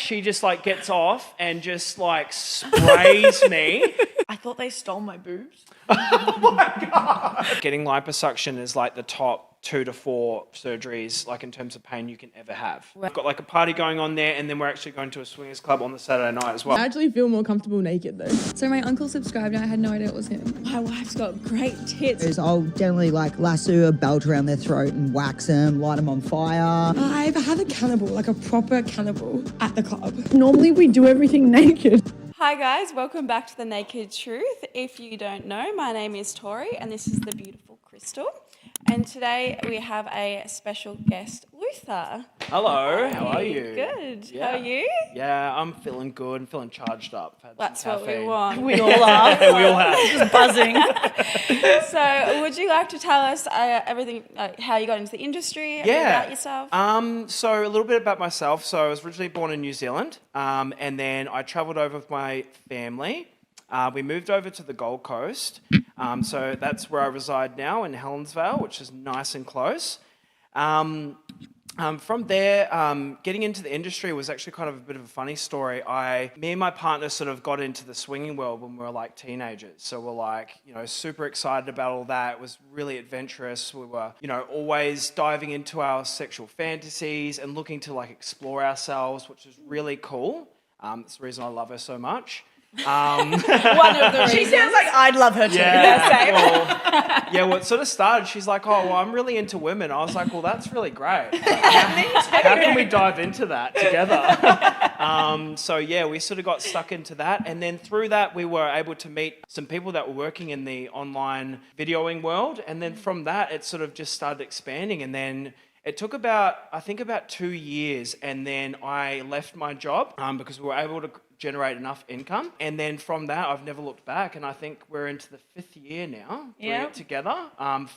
she just like gets off and just like sprays me. I thought they stole my boobs. Oh my God. Getting liposuction is like the top 2 to 4 surgeries, like in terms of pain, you can ever have. We've got like a party going on there, and then we're actually going to a swingers club on the Saturday night as well. I actually feel more comfortable naked though. So my uncle subscribed and I had no idea it was him. My wife's got great tits. I'll generally like lasso a belt around their throat and wax them, light them on fire. I've had a cannibal, like a proper cannibal at the club. Normally we do everything naked. Hi guys, welcome back to The Naked Truth. If you don't know, my name is Tori and this is the beautiful Crystal. And today we have a special guest, Luther. Hello, how are you? Good. Yeah. How are you? Yeah, I'm feeling good. I'm feeling charged up. Had That's some what we caffeine. want. We all are. We all have. Just buzzing. So, would you like to tell us everything, how you got into the industry, about yourself? So a little bit about myself. So I was originally born in New Zealand, and then I travelled over with my family. We moved over to the Gold Coast, so that's where I reside now in Helensvale, which is nice and close. From there, getting into the industry was actually kind of a bit of a funny story. Me and my partner sort of got into the swinging world when we were like teenagers. So we're like, super excited about all that. It was really adventurous. We were, always diving into our sexual fantasies and looking to like explore ourselves, which was really cool. That's the reason I love her so much. One of the reasons. She sounds like I'd love her too. Well, it sort of started. She's like, oh, well, I'm really into women. I was like, well, that's really great. How can we dive into that together? We sort of got stuck into that. And then through that, we were able to meet some people that were working in the online videoing world. And then from that, it sort of just started expanding. And then it took about 2 years. And then I left my job because we were able to generate enough income. And then from that, I've never looked back. And I think we're into the 5th year now doing it together,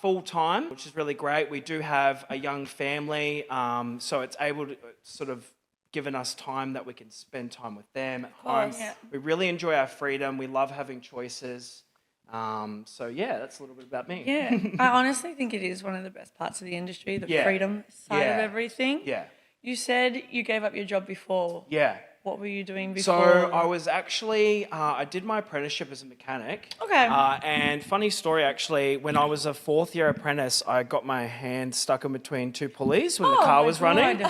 full time, which is really great. We do have a young family, so it's able to sort of given us time that we can spend time with them at home. Yeah. We really enjoy our freedom. We love having choices. That's a little bit about me. Yeah, I honestly think it is one of the best parts of the industry, the freedom side of everything. Yeah. You said you gave up your job before. Yeah. What were you doing before? So I was actually, I did my apprenticeship as a mechanic. Okay. And funny story, actually, when I was a 4th year apprentice, I got my hand stuck in between 2 pulleys when the car was running.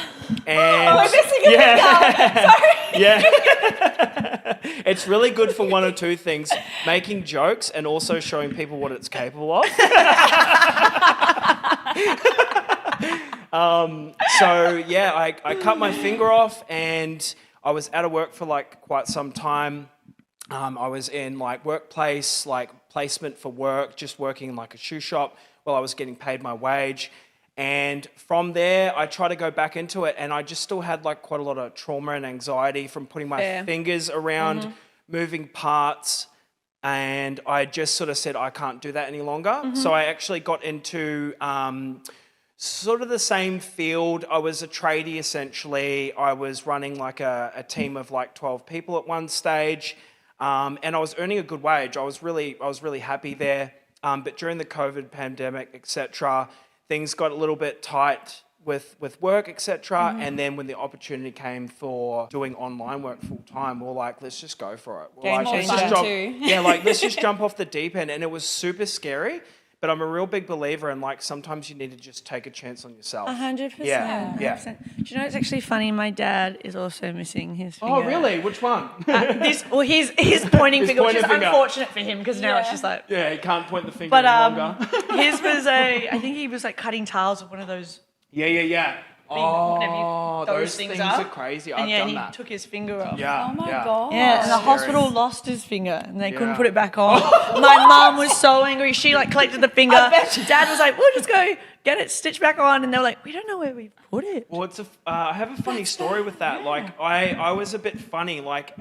And we're missing a Sorry. Yeah. It's really good for one or two things, making jokes and also showing people what it's capable of. I cut my finger off and I was out of work for like quite some time. I was in like workplace, like placement for work, just working in like a shoe shop while I was getting paid my wage. And from there, I tried to go back into it and I just still had like quite a lot of trauma and anxiety from putting my fingers around moving parts. And I just sort of said, I can't do that any longer. So I actually got into sort of the same field. I was a tradie essentially. I was running like a team of like 12 people at one stage, and I was earning a good wage. I was really happy there. But during the COVID pandemic, etc., things got a little bit tight with work, etc. And then when the opportunity came for doing online work full time, we were like, let's just go for it. Let's just jump off the deep end, and it was super scary. But I'm a real big believer in like sometimes you need to just take a chance on yourself. 100%. Yeah. 100%. Do you know it's actually funny? My dad is also missing his finger. Oh, really? Which one? His pointing finger, which is unfortunate for him because now it's just like. Yeah, he can't point the finger any longer. His was I think he was like cutting tiles with one of those. Yeah. Oh, those things are crazy. I've done that. He took his finger off. Yeah. Oh my God. Yeah, and the hospital lost his finger and they couldn't put it back on. My mum was so angry. She like collected the finger. Dad was like, we'll just go get it stitched back on. And they were like, we don't know where we put it. Well, I have a funny story with that. Like I was a bit funny. Like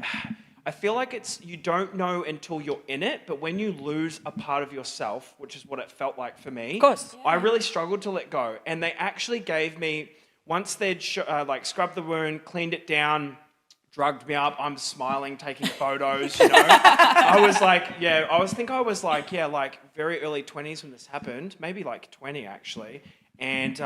I feel like you don't know until you're in it, but when you lose a part of yourself, which is what it felt like for me, of course. I really struggled to let go. And they actually gave me, once they'd scrubbed the wound, cleaned it down, drugged me up, I'm smiling, taking photos, I was very early 20s when this happened, maybe like 20 actually. And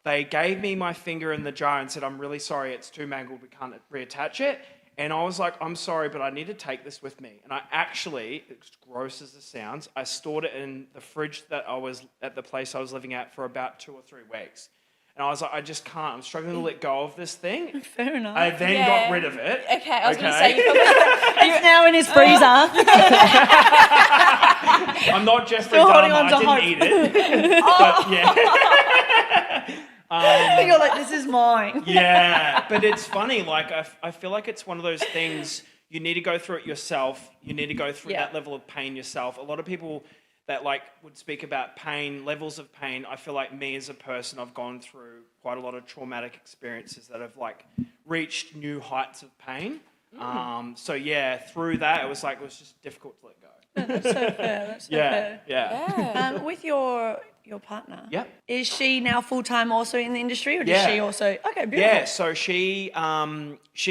they gave me my finger in the jar and said, I'm really sorry, it's too mangled, we can't reattach it. And I was like, I'm sorry, but I need to take this with me. And I actually, as gross as it sounds, I stored it in the fridge that I was at the place I was living at for about 2 or 3 weeks. And I was like, I just can't. I'm struggling to let go of this thing. Fair enough. I then got rid of it. Okay, I was going to say, you probably It's now in his freezer. I'm not Jeffrey Still holding Dahmer. on to I hope. didn't eat it. But yeah. You're like, this is mine. Yeah, but it's funny. Like I feel like it's one of those things you need to go through it yourself. You need to go through that level of pain yourself. A lot of people that like would speak about pain, levels of pain. I feel like me as a person, I've gone through quite a lot of traumatic experiences that have like reached new heights of pain. So yeah, through that, it was just difficult to let go. That's so fair. That's so fair. Yeah. With your partner, Yep. is she now full-time also in the industry, or does Yeah. she also... Okay, beautiful. Yeah, so she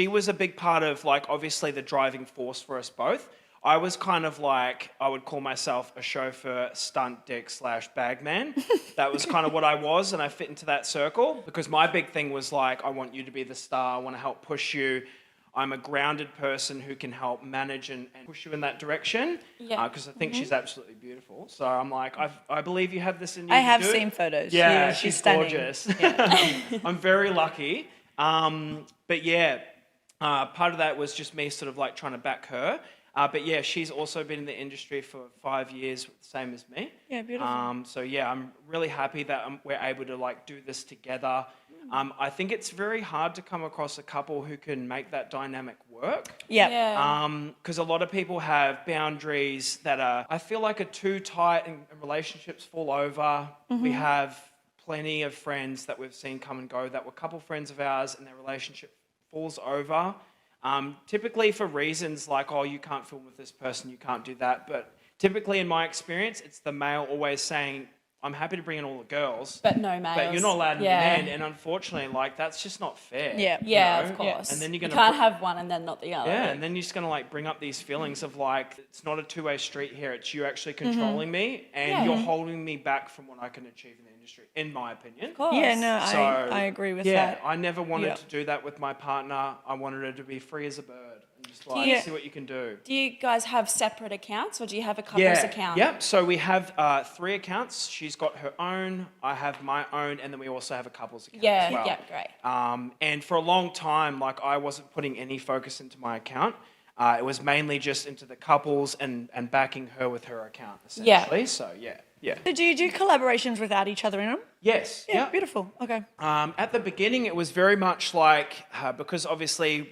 was a big part of like obviously the driving force for us both. I was kind of like, I would call myself a chauffeur, stunt dick / bagman. That was kind of what I was, and I fit into that circle because my big thing was like, I want you to be the star. I want to help push you. I'm a grounded person who can help manage and push you in that direction. Yeah. Because I think she's absolutely beautiful. So I'm like, I believe you have this in you. I You have do. seen photos. Yeah, she's she's stunning. gorgeous. Yeah. I'm very lucky. But yeah, part of that was just me sort of like trying to back her. But yeah, she's also been in the industry for 5 years, same as me. Yeah, beautiful. So yeah, I'm really happy that we're able to like do this together. I think it's very hard to come across a couple who can make that dynamic work. Yeah. Because a lot of people have boundaries that I feel like are too tight and relationships fall over. We have plenty of friends that we've seen come and go that were couple friends of ours and their relationship falls over. Typically for reasons like, oh, you can't film with this person, you can't do that. But typically in my experience, it's the male always saying, I'm happy to bring in all the girls. But no males. But you're not allowed to Yeah. demand. And unfortunately, like, that's just not fair. Yeah. Yeah, you know? of course. And then you're you gonna can't have one and then not the other. Yeah, and then you're just going to like bring up these feelings of like, it's not a two-way street here. It's you actually controlling me and you're holding me back from what I can achieve in the industry, in my opinion. Of course. Yeah, no, So, I agree with yeah, that. I never wanted Yeah. to do that with my partner. I wanted her to be free as a bird and just like Yeah. see what you can do. Do you guys have separate accounts or do you have a couple's account? Yep. So we have 3 accounts. She's got her own. I have my own, and then we also have a couple's account Yeah, as well. yeah, great. And for a long time, like I wasn't putting any focus into my account. It was mainly just into the couples and backing her with her account essentially. So yeah. So do you do collaborations without each other in them? Yes. Yeah, Yep. beautiful. Okay. At the beginning, it was very much like, because obviously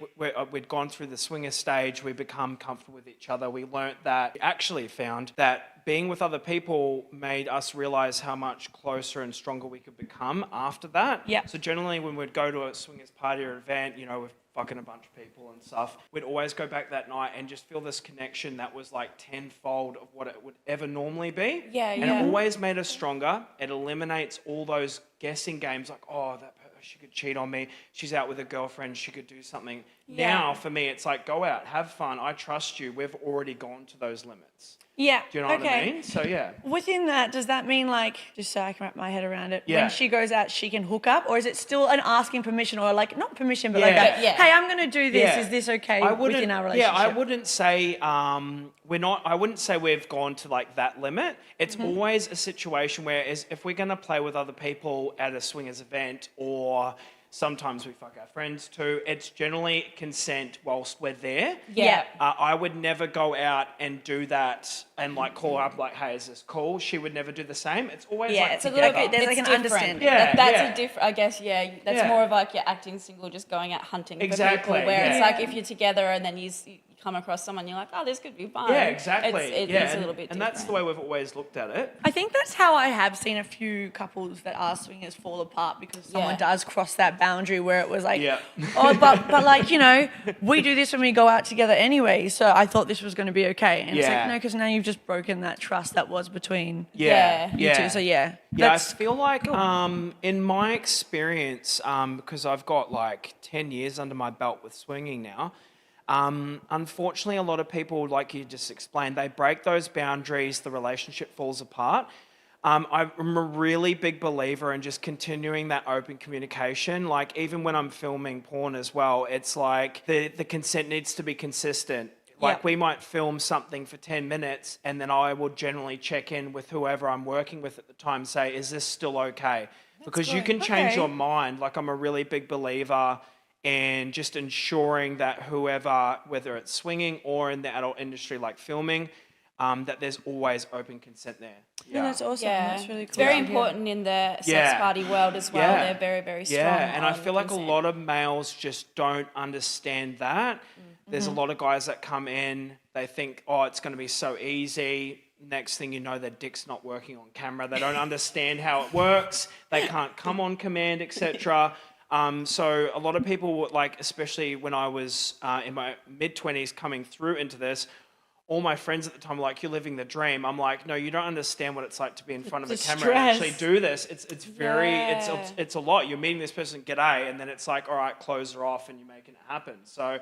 we'd gone through the swinger stage, we become comfortable with each other. We actually found that being with other people made us realize how much closer and stronger we could become after that. Yeah. So generally when we'd go to a swingers party or event, you know, with fucking a bunch of people and stuff, we'd always go back that night and just feel this connection that was like tenfold of what it would ever normally be. Yeah, And it always made us stronger. It eliminates all those guessing games like, oh, she could cheat on me. She's out with a girlfriend. She could do something. Yeah. Now, for me, it's like, go out, have fun. I trust you. We've already gone to those limits. Yeah. Do you know what I mean? So, yeah. Within that, does that mean like, just so I can wrap my head around it, Yeah. when she goes out, she can hook up, or is it still an asking permission, or like not permission, but Yeah. like, Yeah. hey, I'm going to do this. Yeah. Is this okay I wouldn't- within our relationship? Yeah, I wouldn't say I wouldn't say we've gone to like that limit. It's always a situation where if we're going to play with other people at a swingers event, or sometimes we fuck our friends too, it's generally consent whilst we're there. Yeah. I would never go out and do that and like call her up like, hey, is this cool? She would never do the same. It's always Yeah, like it's a together. little bit, there's like an different. understanding. Yeah. That's a different, I guess, yeah. That's Yeah. more of like you're acting single, just going out hunting Exactly, for people, where yeah. it's like if you're together and then you come across someone, you're like, oh, this could be fun. Yeah, exactly. It yeah, is a little bit and different. that's the way we've always looked at it. I think that's how I have seen a few couples that are swingers fall apart, because someone does cross that boundary where it was like, Yeah. oh, but like, you know, we do this when we go out together anyway, so I thought this was going to be okay. And it's Yeah. like, no, because now you've just broken that trust that was between Yeah. you two. So yeah. Yeah, I feel like in my experience, because I've got like 10 years under my belt with swinging now, unfortunately, a lot of people, like you just explained, they break those boundaries, the relationship falls apart. I'm a really big believer in just continuing that open communication. Like even when I'm filming porn as well, it's like the consent needs to be consistent. Like we might film something for 10 minutes and then I will generally check in with whoever I'm working with at the time, say, is this still okay? Because you can change your mind. Like I'm a really big believer in just ensuring that whoever, whether it's swinging or in the adult industry like filming, that there's always open consent there. Yeah, that's awesome. Yeah. That's really cool. It's very important in the sex party world as well. They're very, very strong. Yeah, and I feel like consent. a lot of males just don't understand that. There's a lot of guys that come in, they think, oh, it's going to be so easy. Next thing you know, their dick's not working on camera. They don't understand how it works. They can't come on command, etc. So a lot of people, like, especially when I was in my mid-20s coming through into this, all my friends at the time were like, you're living the dream. I'm like, no, you don't understand what it's like to be in front of a camera and actually do this. It's very, it's a lot. You're meeting this person, g'day, and then it's like, all right, close her off and you're making it happen. So,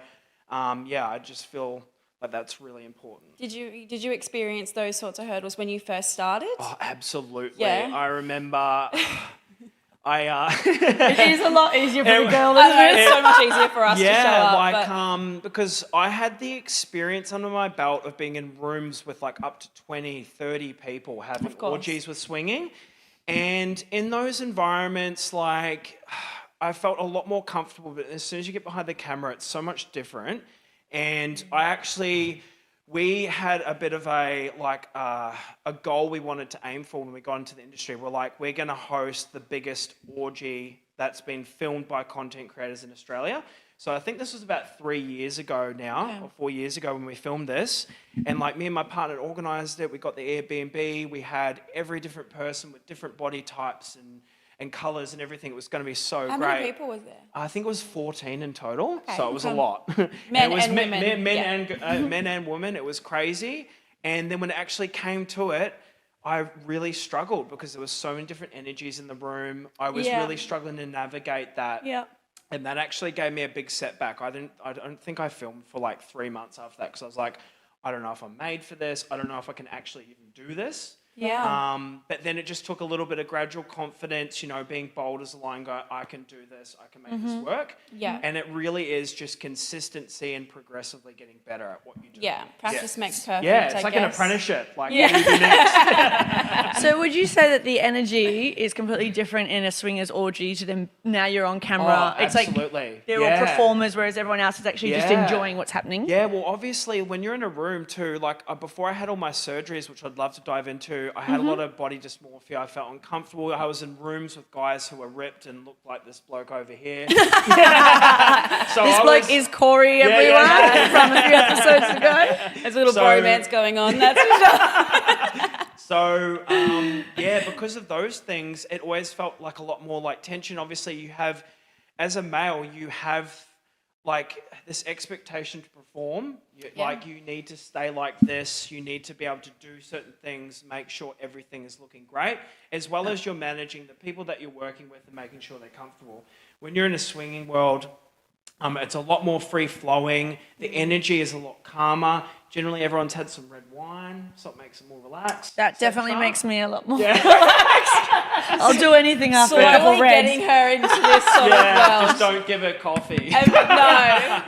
I just feel like that's really important. Did you experience those sorts of hurdles when you first started? Oh, absolutely. Yeah. I remember... It is a lot easier for a girl, I isn't know, it? it's so much easier for us to show up. like because I had the experience under my belt of being in rooms with like up to 20, 30 people having orgies with swinging. And in those environments, like I felt a lot more comfortable, but as soon as you get behind the camera, it's so much different. And we had a bit of a goal we wanted to aim for when we got into the industry. We're like, we're going to host the biggest orgy that's been filmed by content creators in Australia. So I think this was about 3 years ago now, or 4 years ago when we filmed this. And like me and my partner organised it. We got the Airbnb. We had every different person with different body types and colours and everything. It was going to be so great. How many people was there? I think it was 14 in total, Okay. so it was a lot. Men it was and women. men and women. It was crazy. And then when it actually came to it, I really struggled because there was so many different energies in the room. I was really struggling to navigate that. Yeah. And that actually gave me a big setback. I don't think I filmed for like 3 months after that because I was like, I don't know if I'm made for this. I don't know if I can actually even do this. Yeah. But then it just took a little bit of gradual confidence, being bold as a lion, go, I can do this, I can make this work. Yeah. And it really is just consistency and progressively getting better at what you do. Yeah. Practice makes perfect. Yeah, it's I like guess. an apprenticeship. Like, what do you do next? So would you say that the energy is completely different in a swingers orgy to them now you're on camera? Oh, it's absolutely. like they're all performers, whereas everyone else is actually just enjoying what's happening. Yeah, well, obviously, when you're in a room too, like before I had all my surgeries, which I'd love to dive into, I had a lot of body dysmorphia. I felt uncomfortable. I was in rooms with guys who were ripped and looked like this bloke over here. So This bloke is Corey, everyone, from a few episodes ago. There's a little bromance going on, that's for sure. So, because of those things, it always felt like a lot more like tension. Obviously, you have, as a male, you have like this expectation to perform. Like you need to stay like this. You need to be able to do certain things, make sure everything is looking great, as well as you're managing the people that you're working with and making sure they're comfortable. When you're in a swinging world, it's a lot more free-flowing. The energy is a lot calmer. Generally, everyone's had some red wine, so it makes them more relaxed. That definitely makes me a lot more relaxed. I'll do anything after a couple Slowly reds. getting her into this sort of world. Just don't give her coffee.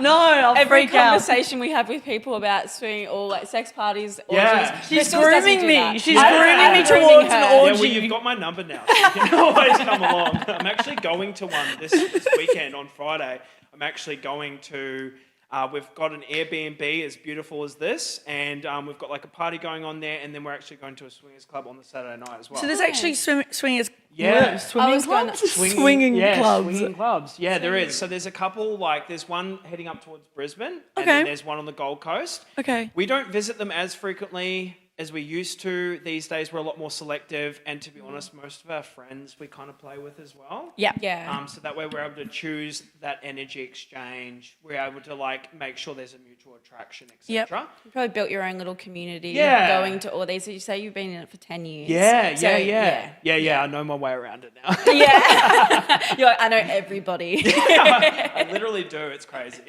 No, I'll every freak out. conversation we have with people about swinging or like sex parties, Yeah. orgies, She's Crystals doesn't grooming do me. that. She's I'm grooming me grooming towards her. an Yeah, orgy. well, you've got my number now, so you can always come along. I'm actually going to one this weekend on Friday. I'm actually going to, we've got an Airbnb as beautiful as this, and we've got like a party going on there, and then we're actually going to a swingers club on the Saturday night as well. So there's actually swingers. Yeah. Swimming clubs. Swinging clubs. Swinging clubs. Yeah, there is. So there's a couple, like there's one heading up towards Brisbane, and Okay. then there's one on the Gold Coast. Okay. We don't visit them as frequently as we used to. These days we're a lot more selective, and to be honest, most of our friends we kind of play with as well. Yeah. Yeah. So that way we're able to choose that energy exchange. We're able to like make sure there's a mutual attraction, etc. You probably built your own little community. Yeah. Going to all these. So you say you've been in it for 10 years. Yeah, So, yeah. I know my way around it now. Yeah. You're like, I know everybody. I literally do. It's crazy.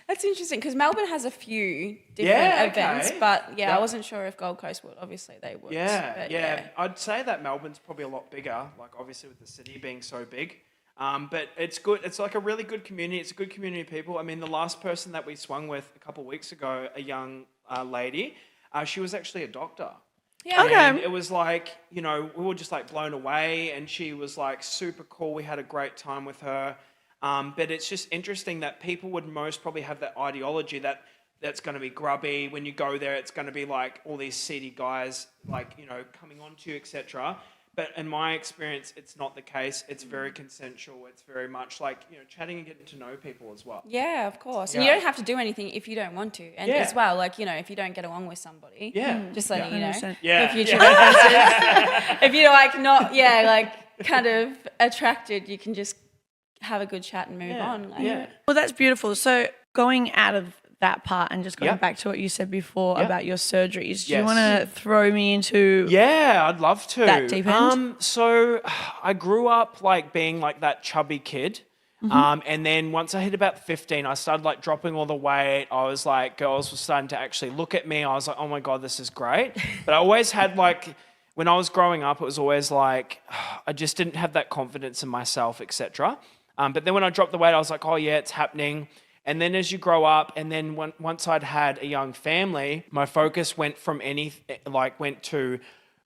That's That's interesting because Melbourne has a few different Yeah, events, okay. but I Yep. wasn't sure if Gold Coast would. Obviously, they would. Yeah, but yeah. I'd say that Melbourne's probably a lot bigger, like obviously with the city being so big. But it's good. It's like a really good community. It's a good community of people. I mean, the last person that we swung with a couple of weeks ago, a young lady, she was actually a doctor. Yeah. Okay. And it was like, we were just like blown away, and she was like super cool. We had a great time with her. But it's just interesting that people would most probably have that ideology that that's going to be grubby. When you go there, it's going to be like all these seedy guys, like, coming on to you, etc. But in my experience, it's not the case. It's very consensual. It's very much like, chatting and getting to know people as well. Yeah, of course. And Yeah. you don't have to do anything if you don't want to. And Yeah. as well, like, if you don't get along with somebody, Yeah. just letting you know. 100%. Yeah. For future references. If you're like not, kind of attracted, you can just have a good chat and move on. Like, Yeah. Well, that's beautiful. So going out of that part and just going Yep. back to what you said before Yep. about your surgeries, do you Yes. want to throw me into Yeah, I'd love to. that deep end? So I grew up like being like that chubby kid. And then once I hit about 15, I started like dropping all the weight. I was like, girls were starting to actually look at me. I was like, oh my God, this is great. But I always had like, when I was growing up, it was always like, I just didn't have that confidence in myself, etc. But then when I dropped the weight, I was like, oh yeah, it's happening. And then as you grow up, and then once I'd had a young family, my focus went from went to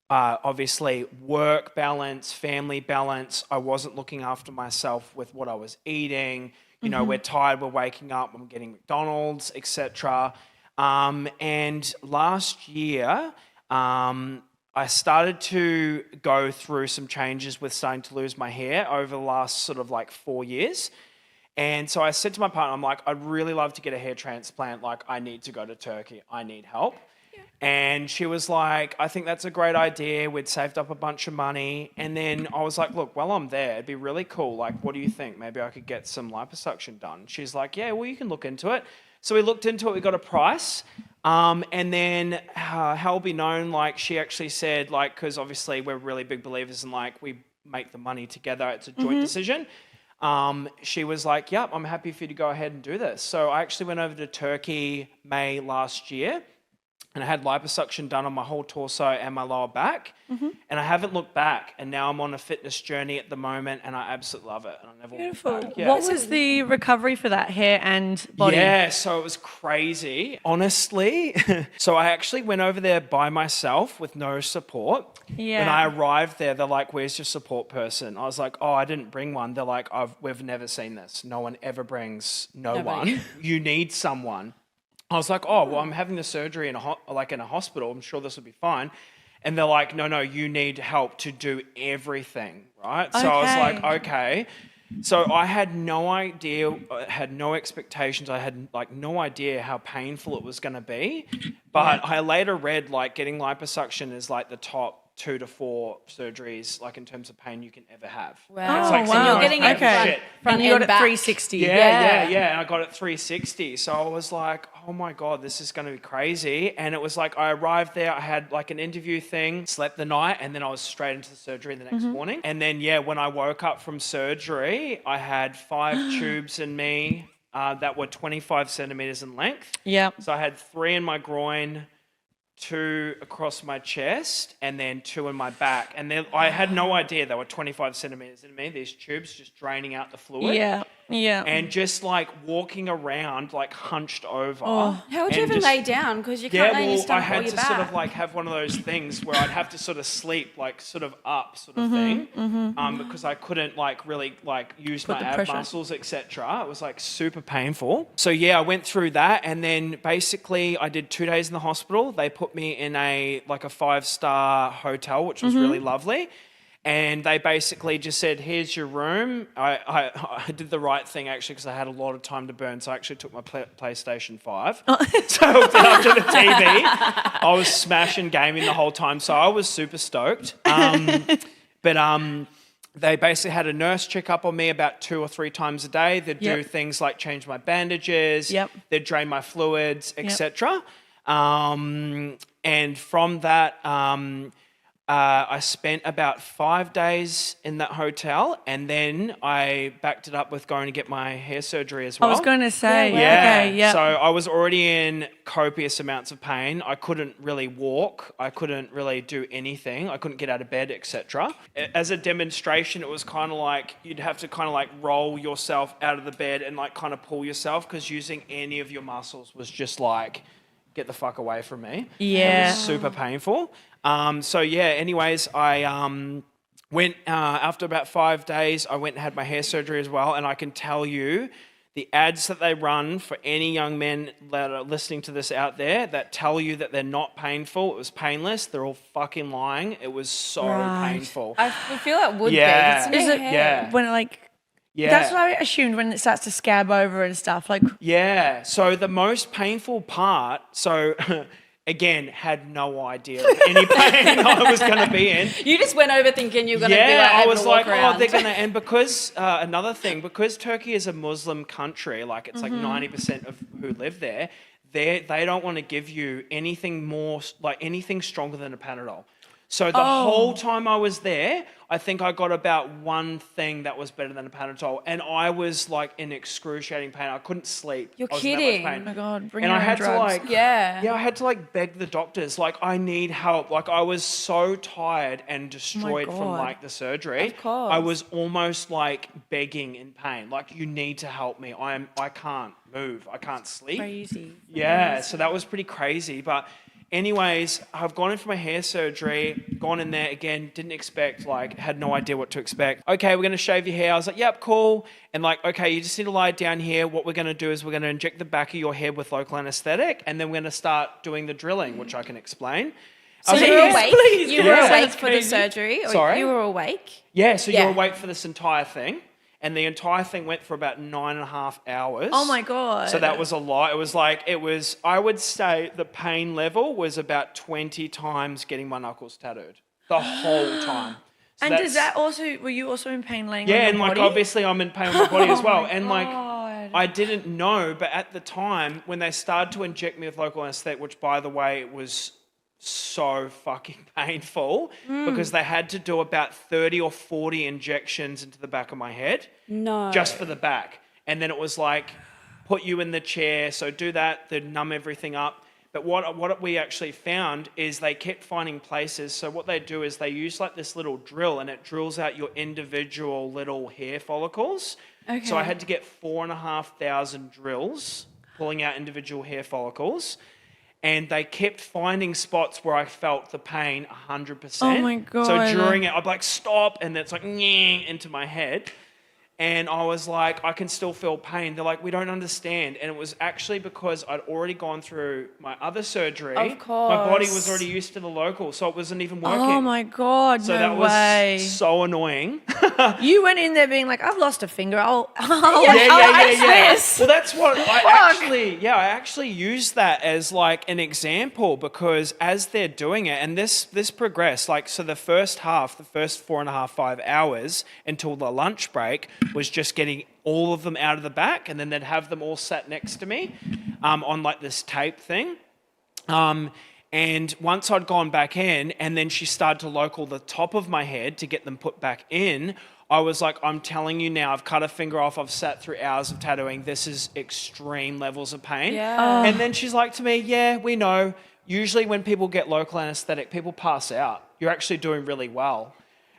obviously work balance, family balance. I wasn't looking after myself with what I was eating. We're tired, we're waking up, I'm getting McDonald's, etc. And last year, I started to go through some changes with starting to lose my hair over the last sort of like 4 years. And so I said to my partner, I'm like, I'd really love to get a hair transplant. Like, I need to go to Turkey. I need help. Yeah. And she was like, I think that's a great idea. We'd saved up a bunch of money. And then I was like, look, while I'm there, it'd be really cool. Like, what do you think? Maybe I could get some liposuction done. She's like, yeah, well, you can look into it. So we looked into it. We got a price. And then how be known, like, she actually said, like, because obviously we're really big believers in, like, we make the money together. It's a joint decision. She was like, yep, I'm happy for you to go ahead and do this. So I actually went over to Turkey May last year, and I had liposuction done on my whole torso and my lower back. And I haven't looked back. And now I'm on a fitness journey at the moment, and I absolutely love it. And I never Beautiful. looked back. Yeah. What was the recovery for that hair and body? Yeah, so it was crazy. Honestly, so I actually went over there by myself with no support. Yeah. When I arrived there, they're like, where's your support person? I was like, oh, I didn't bring one. They're like, we've never seen this. No one ever brings Nobody. one. You need someone. I was like, oh, well, I'm having the surgery in a hospital. I'm sure this will be fine. And they're like, no, you need help to do everything, right? So I was like, okay. So I had no idea, had no expectations. I had like no idea how painful it was going to be. But I later read like getting liposuction is like the top 2 to 4 surgeries, like in terms of pain you can ever have. Wow. It's like wow. some And you're getting it shit. front And you got and it back. 360. Yeah. And I got it 360. So I was like, oh my God, this is going to be crazy. And it was like, I arrived there, I had like an interview thing, slept the night, and then I was straight into the surgery the next morning. And then, when I woke up from surgery, I had 5 tubes in me that were 25 centimeters in length. Yeah. So I had 3 in my groin, 2 across my chest, and then 2 in my back. And then I had no idea they were 25 centimeters in me, these tubes just draining out the fluid. Yeah. Yeah. And just like walking around like hunched over. How would you and even just- lay down? Because you can't lay on your I stomach or had your to back. sort of like have one of those things where I'd have to sort of sleep like sort of up sort of thing, because I couldn't like really like use my the ab pressure. muscles, etc. It was like super painful. So I went through that, and then basically I did 2 days in the hospital. They put me in a 5-star hotel, which was really lovely. And they basically just said, here's your room. I did the right thing, actually, because I had a lot of time to burn. So I actually took my PlayStation 5. So I hooked it up to the TV. I was smashing gaming the whole time. So I was super stoked. But they basically had a nurse check up on me about 2 or 3 times a day. They'd do things like change my bandages. Yep. They'd drain my fluids, etc. And from that... I spent about 5 days in that hotel, and then I backed it up with going to get my hair surgery as well. I was going to say, Yeah. okay, yeah. So I was already in copious amounts of pain. I couldn't really walk. I couldn't really do anything. I couldn't get out of bed, etc. As a demonstration, it was kind of like you'd have to kind of like roll yourself out of the bed and like kind of pull yourself, because using any of your muscles was just like, get the fuck away from me. Yeah. It was super painful. So yeah, anyways, I went, after about 5 days, I went and had my hair surgery as well. And I can tell you, the ads that they run for any young men that are listening to this out there that tell you that they're not painful, it was painless, they're all fucking lying. It was so painful. I feel it would Yeah. be. It's Is in it your hair. when it like... Yeah. That's what I assumed when it starts to scab over and stuff. Like, Yeah. So the most painful part, again, had no idea of any pain I was going to be in. You just went over thinking you're going to be like, I able was to walk like, around. oh, they're going to, and because, another thing, because Turkey is a Muslim country, like it's like 90% of who live there, they don't want to give you anything more, like anything stronger than a Panadol. So the whole time I was there, I think I got about one thing that was better than a Panadol, and I was like in excruciating pain. I couldn't sleep. You're I was in that much kidding. pain. oh my God, bring And your I own had drugs. to like, Yeah. I had to like beg the doctors, like I need help. Like I was so tired and destroyed from God. like the surgery. Of course. I was almost like begging in pain. Like, you need to help me. I can't move. I can't sleep. Crazy. Yeah, so that was pretty crazy. But anyways, I've gone in for my hair surgery, gone in there again, didn't expect, like, had no idea what to expect. Okay, we're going to shave your hair. I was like, yep, cool. And like, okay, you just need to lie down here. What we're going to do is we're going to inject the back of your head with local anesthetic, and then we're going to start doing the drilling, which I can explain. So I was you like, were yes, awake? please. You were Yeah. awake for the surgery? Or Sorry? You were awake? Yeah, so Yeah. you're awake for this entire thing. And the entire thing went for about 9.5 hours. Oh my God. So that was a lot. I would say the pain level was about 20 times getting my knuckles tattooed. The whole time. So And does that's- that also, were you also in pain laying Yeah, on your and like body? obviously I'm in pain with my body as well. And like God. I didn't know, but at the time when they started to inject me with local anesthetic, which by the way was so fucking painful because they had to do about 30 or 40 injections into the back of my head. No. Just for the back. And then it was like, put you in the chair, so do that, they'd numb everything up. But what we actually found is they kept finding places. So what they do is they use like this little drill, and it drills out your individual little hair follicles. Okay. So I had to get 4,500 drills pulling out individual hair follicles. And they kept finding spots where I felt the pain 100%. Oh my God. So during it, I'd be like, stop, and then it's like, nyeh, into my head. And I was like, I can still feel pain. They're like, we don't understand. And it was actually because I'd already gone through my other surgery. Of course. My body was already used to the local, so it wasn't even working. Oh my God, So no that way. was so annoying. You went in there being like, I've lost a finger. I'll Yeah. Well, that's what I actually use that as like an example, because as they're doing it, and this progressed, like, so the first 4.5, 5 hours until the lunch break was just getting all of them out of the back, and then they'd have them all sat next to me on like this tape thing. And once I'd gone back in, and then she started to local the top of my head to get them put back in, I was like, I'm telling you now, I've cut a finger off, I've sat through hours of tattooing, this is extreme levels of pain. Yeah. And then she's like to me, yeah, we know, usually when people get local anesthetic, people pass out. You're actually doing really well.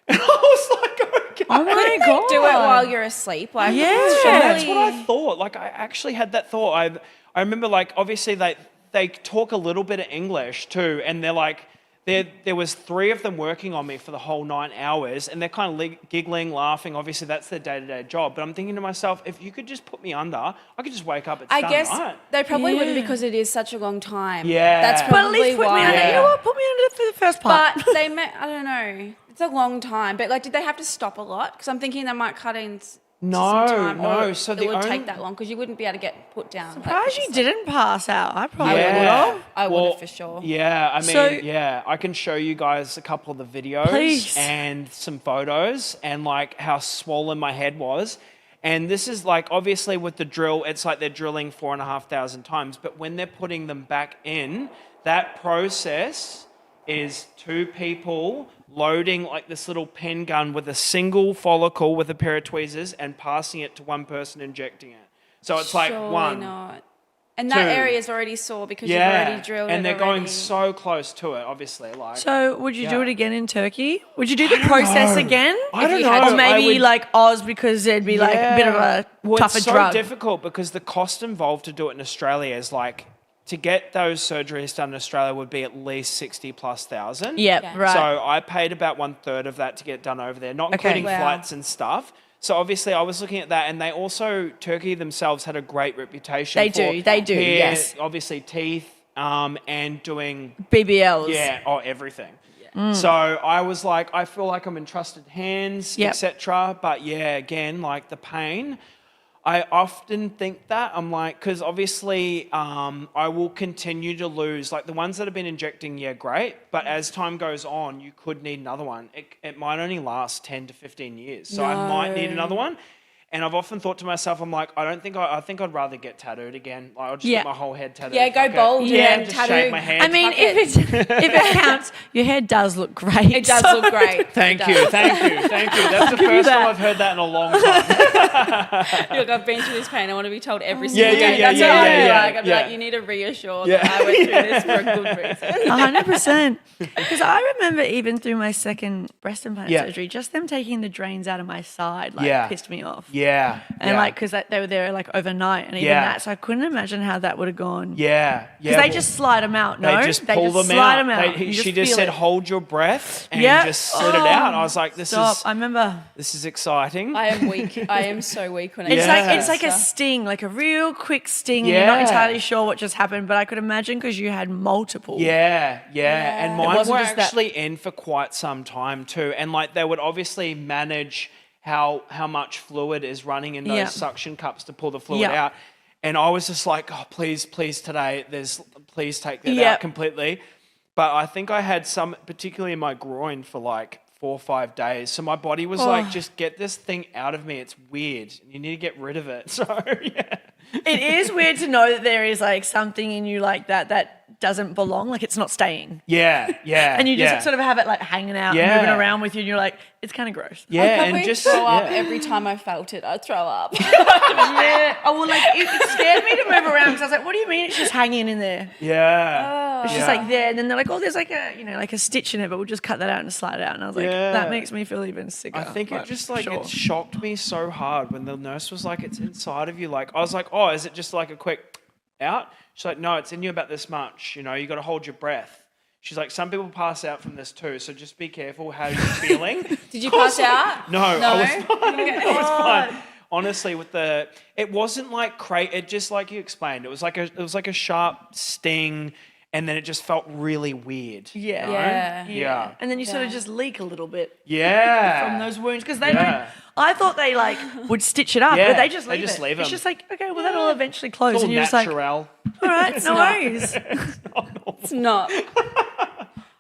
And I was like, okay. Oh my God. Do it while you're asleep. Like, Yeah. And that's what I thought. Like, I actually had that thought. I remember, like, obviously they talk a little bit of English too, and they're like, there was 3 of them working on me for the whole 9 hours, and they're kind of giggling, laughing. Obviously, that's their day-to-day job. But I'm thinking to myself, if you could just put me under, I could just wake up. It's I done, guess right? they probably wouldn't, because it is such a long time. Yeah. That's But at probably least put why. me under. You know what? Put me under for the first part. But they met, I don't know. It's a long time. But like, did they have to stop a lot? Because I'm thinking they might cut in No, some time, no. or So it the would only- take that long because you wouldn't be able to get put down. Surprised you didn't pass out. I probably I would would have. have. I would Well, have for sure. Yeah, I mean, So- yeah, I can show you guys a couple of the videos Please. and some photos and like how swollen my head was. And this is like, obviously with the drill, it's like they're drilling 4,500 times, but when they're putting them back in, that process is 2 people loading like this little pen gun with a single follicle with a pair of tweezers and passing it to one person injecting it. So it's like Surely 1. not. And that 2. area is already sore because you've already drilled it. And they're already. going so close to it, obviously. Like, So would you do Yeah. it again in Turkey? Would you do the process again? I don't you know. had to- Or maybe I would- like Oz because there'd be like a bit of a Well, tougher it's so drug. difficult because the cost involved to do it in Australia is like, to get those surgeries done in Australia would be at least 60,000+. Yep, Yeah. right. So I paid about 1/3 of that to get done over there, not Okay. including Wow. flights and stuff. So obviously I was looking at that, and they also, Turkey themselves had a great reputation. They for do, hair, yes. obviously teeth, and doing BBLs. everything. So I was like, I feel like I'm in trusted hands, Yep. etc. But yeah, again, like the pain. I often think that I'm like, because obviously I will continue to lose, like the ones that have been injecting, great. But as time goes on, you could need another one. It might only last 10 to 15 years. So I might need another one. And I've often thought to myself, I'm like, I think I'd rather get tattooed again. Like, I'll just Yeah. get my whole head tattooed. Yeah, go Fuck it. bald Yeah, and just tattoo. shave my head. I mean, Fuck if it counts, your hair does look great. It does So- look great. Thank It you. does. That's the first time I've heard that in a long time. Look, I've been through this pain. I want to be told every Yeah, single yeah, day. yeah, That's yeah, what I'd be yeah, like. I'd be yeah. like, you need to reassure Yeah. that I went through this for a good reason. 100%. Because I remember even through my second breast implant Yeah. surgery, just them taking the drains out of my side Yeah. pissed me off. Yeah. And like, because they were there like overnight and even Yeah. that. So I couldn't imagine how that would have gone. Yeah. Because they just slide them out, no? They just pull them slide out. them out. You She just just feel said, it. "Hold your breath," and Yeah. just slid it out. And I was like, Stop. I remember. "This is exciting." I am weak. I am so weak when it It's comes to it's like a stuff. sting, like a real quick sting, and you're not Yeah. entirely sure what just happened. But I could imagine because you had multiple. Yeah. And mine wasn't were just that- actually in for quite some time too. And like they would obviously manage how much fluid is running in those Yeah. suction cups to pull the fluid Yeah. out. And I was just like, "Oh, please today, please take that Yeah. out completely." But I think I had some, particularly in my groin, for like 4 or 5 days. So my body was like, "Just get this thing out of me. It's weird. You need to get rid of it." So yeah. It is weird to know that there is like something in you like that doesn't belong, like it's not staying. Yeah. And you just yeah. sort of have it like hanging out, Yeah. moving around with you, and you're like, it's kind of gross. Yeah, I'd and probably just throw up yeah. every time I felt it. I'd throw up. Yeah. Oh, well, like it scared me to move around because I was like, what do you mean it's just hanging in there? Yeah. It's just like there. And then they're like, oh, there's like a, like a stitch in it, but we'll just cut that out and slide it out. And I was like, Yeah. that makes me feel even sicker. I think it but just like sure. it shocked me so hard when the nurse was like, "It's inside of you." Like I was like, "Oh, is it just like a quick out?" She's like, "No, it's in you about this much. You got to hold your breath." She's like, "Some people pass out from this too, so just be careful. How are you feeling?" Did you pass out? No, I was fine. I was fine. Honestly, it wasn't like it just like you explained. It was like a sharp sting, and then it just felt really weird. Yeah. you know? Yeah. Yeah. And then you sort of just leak a little bit Yeah. from those wounds because they Yeah. don't. I thought they like would stitch it up, Yeah, but they just they leave just it. leave It's them. just like, okay, well that'll eventually close, It's all and you're just like, natural. all right, no not. worries. It's not.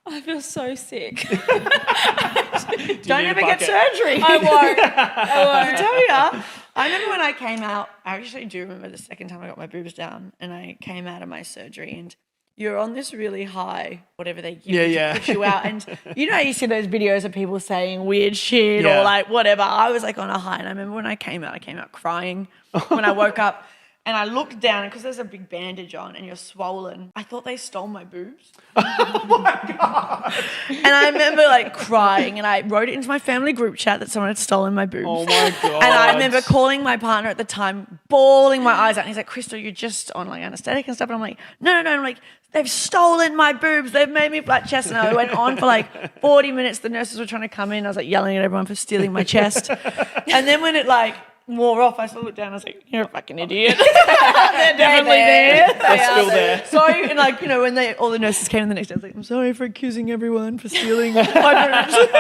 I feel so sick. Don't need a ever get bucket? surgery. I won't. I tell you, I remember when I came out. I actually do remember the second time I got my boobs down, and I came out of my surgery, and you're on this really high, whatever they give you Yeah. to push you out, and you see those videos of people saying weird shit Yeah. or like whatever. I was like on a high, and I remember when I came out crying when I woke up. And I looked down, because there's a big bandage on and you're swollen. I thought they stole my boobs. Oh my God. And I remember like crying, and I wrote it into my family group chat that someone had stolen my boobs. Oh my God. And I remember calling my partner at the time, bawling my eyes out. And he's like, Crystal, you're just on like anesthetic and stuff. And I'm like, no. I'm like, they've stolen my boobs. They've made me flat chest. And I went on for like 40 minutes. The nurses were trying to come in. I was like yelling at everyone for stealing my chest. And then when it like wore off, I sort of looked down and I was like, you're a fucking idiot. They're definitely there. They're still there. Sorry, and like, when all the nurses came in the next day, I was like, I'm sorry for accusing everyone for stealing my boobs.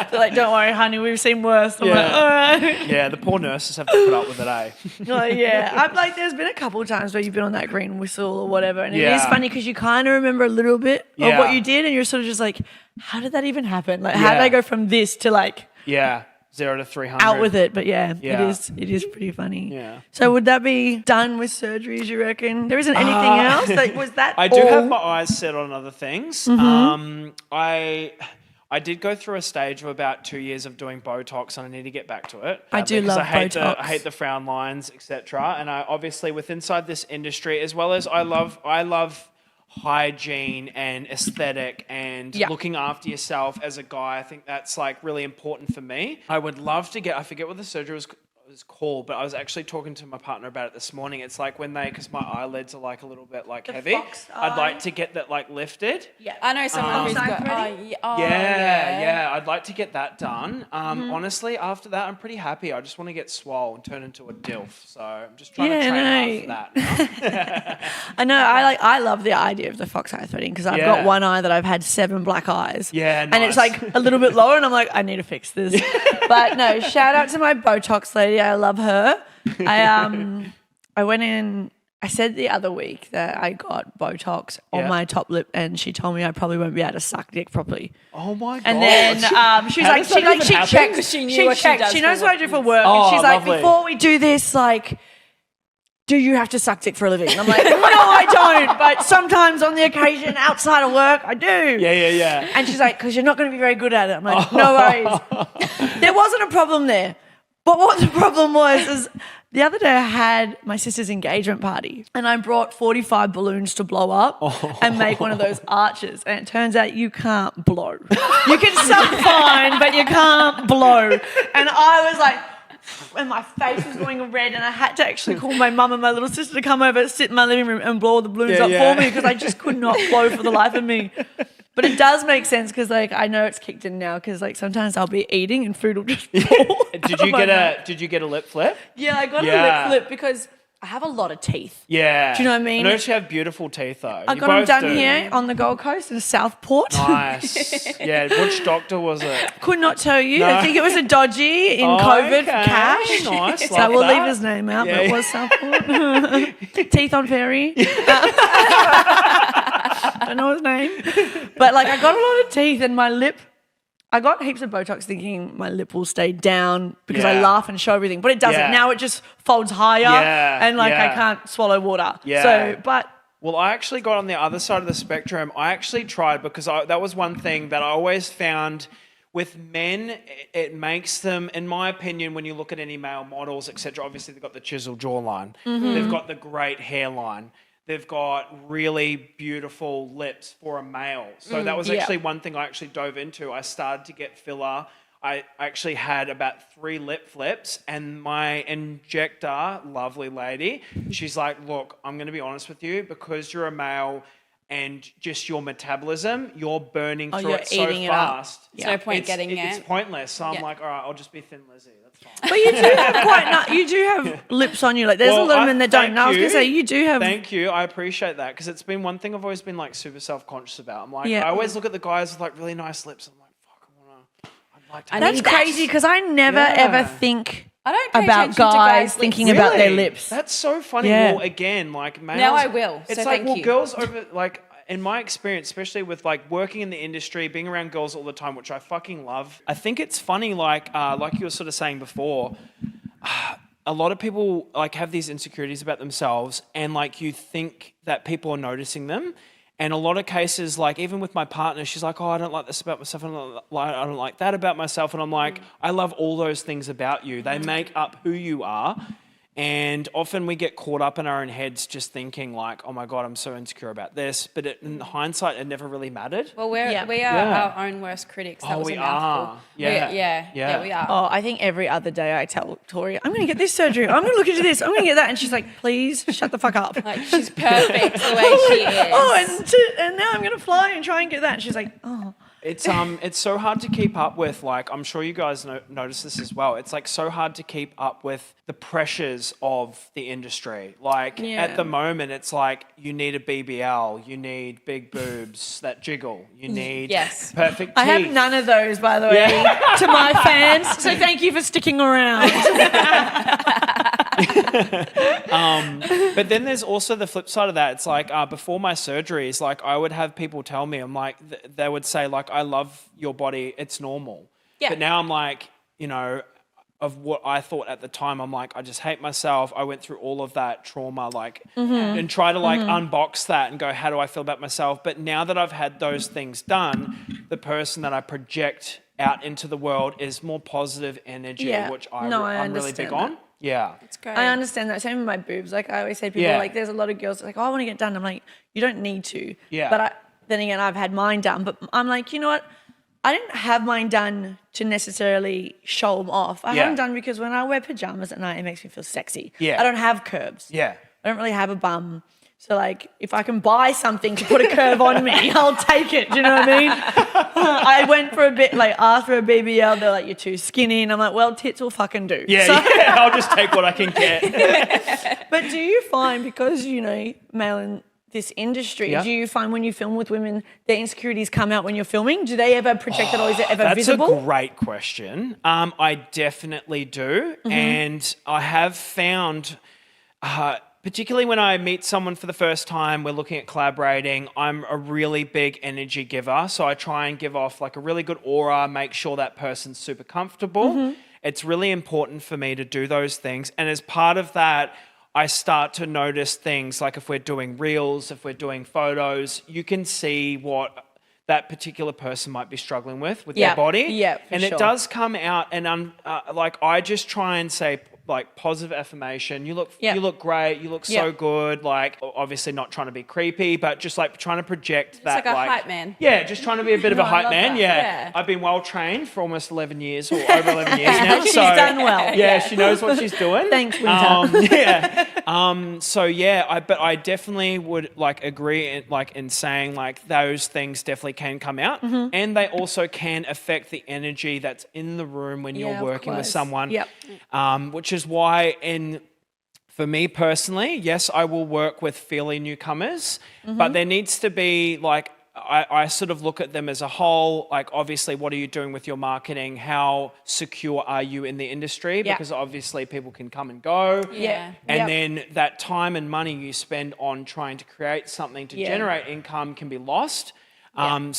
They're like, don't worry, honey, we've seen worse. I'm like, all right. Yeah, the poor nurses have to put up with it, eh? Oh, yeah. I'm like, there's been a couple of times where you've been on that green whistle or whatever, and it Yeah. is funny because you kind of remember a little bit of Yeah. what you did, and you're sort of just like, how did that even happen? Like, how did Yeah. I go from this to like Yeah. 0 to 300. out with it. But yeah, Yeah. it is pretty funny. Yeah. So would that be done with surgeries, you reckon? There isn't anything else? Was that I do all? have my eyes set on other things. I did go through a stage of about 2 years of doing Botox, and I need to get back to it. I do because love Botox. I hate the frown lines, etc. And I obviously with inside this industry, as well as I love hygiene and aesthetic and Yeah. looking after yourself as a guy. I think that's like really important for me. I would love to get. I forget what the surgery was called, but I was actually talking to my partner about it this morning. It's like when because my eyelids are like a little bit like heavy. fox I'd eye. like to get that like lifted. Yeah. I know someone who's got. Yeah, I'd like to get that done. Honestly, after that, I'm pretty happy. I just want to get swole and turn into a DILF. So I'm just trying to train hard for that. I know. I love the idea of the fox eye threading because I've got Yeah. one eye that I've had 7 black eyes. Yeah, And it's nice. like a little bit lower, and I'm like, I need to fix this. But no, shout out to my Botox lady. I love her. I went in. I said the other week that I got Botox on Yeah. my top lip, and she told me I probably won't be able to suck dick properly. Oh my god! And then she was How like, does that even she happen? checked. 'Cause she knew what she does She knows for what I do for work. Oh, and she's like, lovely. before we do this, like, do you have to suck dick for a living? And I'm like, no, I don't. But sometimes on the occasion outside of work, I do. Yeah. And she's like, because you're not going to be very good at it. I'm like, no worries. There wasn't a problem there. But what the problem was is the other day I had my sister's engagement party and I brought 45 balloons to blow up and make one of those arches. And it turns out you can't blow. You can suck fine, but you can't blow. And I was like, and my face was going red, and I had to actually call my mum and my little sister to come over, sit in my living room and blow all the balloons up for me because I just could not blow for the life of me. But it does make sense because, like, I know it's kicked in now because, like, sometimes I'll be eating and food will just fall. Did you get a lip flip? Yeah, I got a Yeah. lip flip because I have a lot of teeth. Yeah. Do you know what I mean? I noticed you have beautiful teeth though. I You got them both done do. here on the Gold Coast in Southport. Nice. Yeah. Which doctor was it? Could not tell you. No. I think it was a dodgy in COVID for okay. cash. Nice. So Love we'll that. leave his name out, Yeah, but it yeah. was Southport. Teeth on Ferry. Don't know his name. But like I got a lot of teeth and my lip, I got heaps of Botox thinking my lip will stay down because I Yeah. laugh and show everything. But it doesn't. Yeah. Now it just folds higher Yeah, and like I yeah. can't swallow water. Yeah. So, but Well, I actually got on the other side of the spectrum. I actually tried because that was one thing that I always found with men. It makes them, in my opinion, when you look at any male models, etc. Obviously, they've got the chiseled jawline. They've got the great hairline. They've got really beautiful lips for a male. So that was yeah. actually one thing I actually dove into. I started to get filler. I actually had about 3 lip flips, and my injector, lovely lady, she's like, look, I'm going to be honest with you, because you're a male and just your metabolism, you're burning through you're it so eating it up. fast. There's no point getting It's it. pointless. So I'm Yeah. like, all right, I'll just be Thin Lizzy. That's fine. but you do have you do have lips on you. Like there's a lot of men that don't. thank And I was gonna you. say you do have. Thank you. I appreciate that because it's been one thing I've always been like super self-conscious about. I'm like, Yeah. I always look at the guys with like really nice lips. I'm like, fuck, I'd like to. I have need That's that. crazy because I never Yeah. ever think I don't pay about attention to guys lips. thinking about their Really? lips. That's so funny. Yeah. Well, again, like males. Now I will, It's so like, thank well, you. girls over like. In my experience, especially with like working in the industry, being around girls all the time, which I fucking love, I think it's funny, like you were sort of saying before, a lot of people like have these insecurities about themselves, and like you think that people are noticing them. And a lot of cases, like even with my partner, she's like, oh, I don't like this about myself, I don't like that about myself. And I'm like, I love all those things about you. They make up who you are. And often we get caught up in our own heads just thinking like, oh my God, I'm so insecure about this. But in hindsight, it never really mattered. Well, Yeah. we are Yeah. our own worst critics. That Oh, was we a mouthful. are. Yeah. Yeah, we are. Oh, I think every other day I tell Tori, I'm going to get this surgery. I'm going to look into this. I'm going to get that. And she's like, please shut the fuck up. Like she's perfect the way she is. Oh, and now I'm going to fly and try and get that. And she's like, oh. It's so hard to keep up with. Like, I'm sure you guys notice this as well. It's like so hard to keep up with the pressures of the industry. Like Yeah. at the moment, it's like you need a BBL, you need big boobs that jiggle, you need Yes. perfect teeth. I have none of those, by the way, to my fans. So thank you for sticking around. But then there's also the flip side of that. It's like before my surgeries, like I would have people tell me, I'm like, they would say like, I love your body, it's normal. Yeah. But now I'm like, you know, of what I thought at the time. I'm like, I just hate myself. I went through all of that trauma, like, and try to like unbox that and go, how do I feel about myself? But now that I've had those things done, the person that I project out into the world is more positive energy, Yeah. which I I'm really big understand on. that. Yeah. It's great. I understand that. Same with my boobs. Like I always say to people, Yeah. like there's a lot of girls like, oh, I want to get done. I'm like, you don't need to. Yeah. But then again, I've had mine done. But I'm like, you know what? I didn't have mine done to necessarily show them off. I Yeah. had them done because when I wear pajamas at night, it makes me feel sexy. Yeah. I don't have curves. Yeah. I don't really have a bum. So like, if I can buy something to put a curve on me, I'll take it. Do you know what I mean? I went for a bit, like asked for a BBL. They're like, you're too skinny. And I'm like, well, tits will fucking do. Yeah, So- yeah. I'll just take what I can get. But do you find, because, you know, male in this industry, Yeah. do you find when you film with women, their insecurities come out when you're filming? Do they ever project it or is it ever That's visible? a great question. I definitely do. And I have found, particularly when I meet someone for the first time, we're looking at collaborating, I'm a really big energy giver. So I try and give off like a really good aura, make sure that person's super comfortable. It's really important for me to do those things. And as part of that, I start to notice things like if we're doing reels, if we're doing photos, you can see what that particular person might be struggling with Yeah. their body. Yeah, for and sure. it does come out, and like I just try and say like positive affirmation. You look great. You look so good. Like obviously not trying to be creepy, but just like trying to project that. like a hype man. Yeah, just trying to be a bit of a I hype love man. that. Yeah. Yeah. I've been well trained for almost 11 years or over 11 years now. She's so done well. Yeah, she knows what she's doing. Thanks, Winter. Yeah. So yeah, but I definitely would like agree in saying like those things definitely can come out, and they also can affect the energy that's in the room when Yeah, you're of working with course. someone. Yep. Which is why for me personally, yes, I will work with fairly newcomers, but there needs to be like, I sort of look at them as a whole, like obviously what are you doing with your marketing? How secure are you in the industry? Yeah. Because obviously people can come and go. Yeah. And then that time and money you spend on trying to create something to Yeah. generate income can be lost. And